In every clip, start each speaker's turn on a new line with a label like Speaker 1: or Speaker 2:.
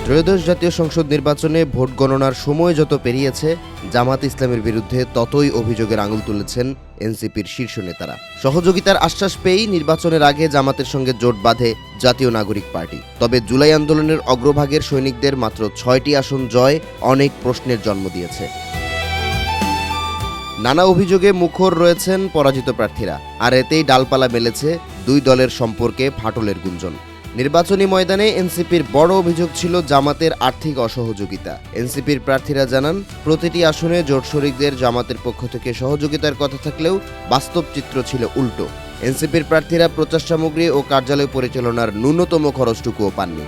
Speaker 1: ত্রয়োদশ জাতীয় সংসদ নির্বাচনে ভোট গণনার সময় যত পেরিয়েছে, জামাত ইসলামের বিরুদ্ধে ততই অভিযোগের আঙুল তুলেছেন এনসিপির শীর্ষ নেতারা। সহযোগিতার আশ্বাস পেয়েই নির্বাচনের আগে জামাতের সঙ্গে জোট বাঁধে জাতীয় নাগরিক পার্টি। তবে জুলাই আন্দোলনের অগ্রভাগের সৈনিকদের মাত্র ৬টি আসন জয় অনেক প্রশ্নের জন্ম দিয়েছে। নানা অভিযোগে মুখর রয়েছেন পরাজিত প্রার্থীরা, আর এতেই ডালপালা মেলেছে দুই দলের সম্পর্কে ফাটলের গুঞ্জন। নির্বাচনী ময়দানে এনসিপির বড় অভিযোগ ছিল জামাতের আর্থিক অসহযোগিতা। এনসিপির প্রার্থীরা জানান, প্রতিটি আসনে জোট শরিকদের জামাতের পক্ষ থেকে সহযোগিতার কথা থাকলেও বাস্তব চিত্র ছিল উল্টো। এনসিপির প্রার্থীরা প্রচার সামগ্রী ও কার্যালয় পরিচালনার ন্যূনতম খরচটুকুও পাননি।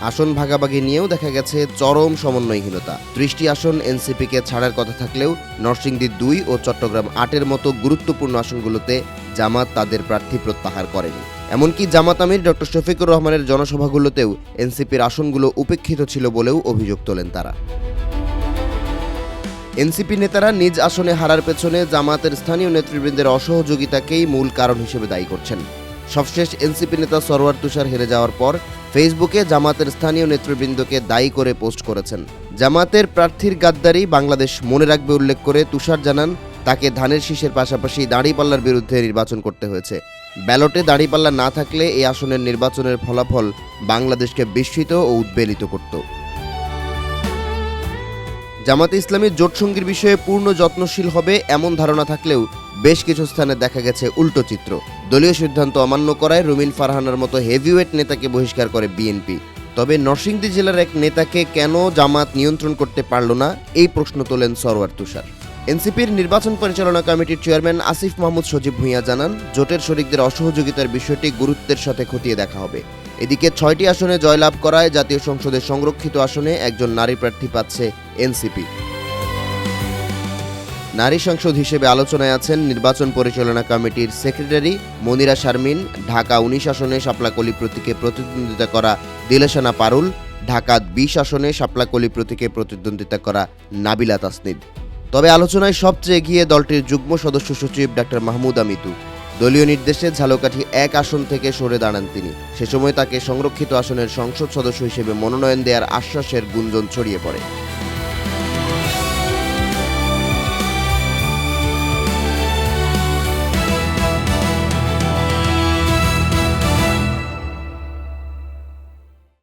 Speaker 1: আসন ভাগাভাগি নিয়েও দেখা গেছে চরম সমন্বয়হীনতা। 30টি আসন এনসিপিকে ছাড়ার কথা থাকলেও নরসিংদী 2 ও চট্টগ্রাম 8-এর মতো গুরুত্বপূর্ণ আসনগুলোতে জামাত তাদের প্রার্থী প্রত্যাহার করেনি। এমনকি জামাত আমির ডক্টর শফিকুর রহমানের জনসভাগুলোতেও এনসিপির আসনগুলো উপেক্ষিত ছিল বলেও অভিযোগ তোলেন তারা। এনসিপি নেতারা নিজ আসনে হারার পেছনে জামাতের স্থানীয় নেতৃবৃন্দের অসহযোগিতাকেই মূল কারণ হিসেবে দায়ী করছেন। সবশেষ এনসিপি নেতা সরওয়ার তুষার হেরে যাওয়ার পর ফেসবুকে জামাতের স্থানীয় নেতৃবৃন্দকে দায়ী করে পোস্ট করেছেন। জামাতের প্রার্থীর গাদ্দারি বাংলাদেশ মনে রাখবে উল্লেখ করে তুষার জানান, তাকে ধানের শীষের পাশাপাশি দাঁড়িপাল্লার বিরুদ্ধে নির্বাচন করতে হয়েছে। ব্যালটে দাঁড়িপাল্লা না থাকলে এই আসনের নির্বাচনের ফলাফল বাংলাদেশকে বিস্মিত ও উদ্বেলিত করত। জামাতে ইসলামী জোটসঙ্গীর বিষয়ে পূর্ণ যত্নশীল হবে এমন ধারণা থাকলেও বেশ কিছু স্থানে দেখা গেছে উল্টো চিত্র। দলীয় সিদ্ধান্ত অমান্য করায় রুমিন ফারহানার মতো হেভিওয়েট নেতাকে বহিষ্কার করে বিএনপি। তবে নরসিংদী জেলার এক নেতাকে কেন জামাত নিয়ন্ত্রণ করতে পারল না, এই প্রশ্ন তোলেন সরওয়ার তুষার। এনসিপির নির্বাচন পরিচালনা কমিটির চেয়ারম্যান আসিফ মাহমুদ সজীব ভূঁইয়া জানান, জোটের শরিকদের অসহযোগিতার বিষয়টি গুরুত্বের সাথে খতিয়ে দেখা হবে। এদিকে 6টি আসনে জয়লাভ করায় জাতীয় সংসদের সংরক্ষিত আসনে একজন নারী প্রার্থী পাচ্ছে এনসিপি। নারী সংসদ হিসেবে আলোচনায় আছেন নির্বাচন পরিচালনা কমিটির সেক্রেটারি মনিরা শারমিন, ঢাকা 19 আসনে শাপলাকলি প্রতীকে প্রতিদ্বন্দ্বিতা করা দিলেশানা পারুল, ঢাকা 20 আসনে শাপলাকলি প্রতীকে প্রতিদ্বন্দ্বিতা করা নাবিলা তাসনিদ। তবে আলোচনায় সবচেয়ে এগিয়ে দলটির যুগ্ম সদস্য সচিব ডাক্তার মাহমুদা মিতু। দলীয় নির্দেশে ঝালকাঠি 1 আসন থেকে সরে দাঁড়ান তিনি। সে সময় তাকে সংরক্ষিত আসনের সংসদ সদস্য হিসেবে মনোনয়ন দেওয়ার আশ্বাসের গুঞ্জন ছড়িয়ে পড়ে।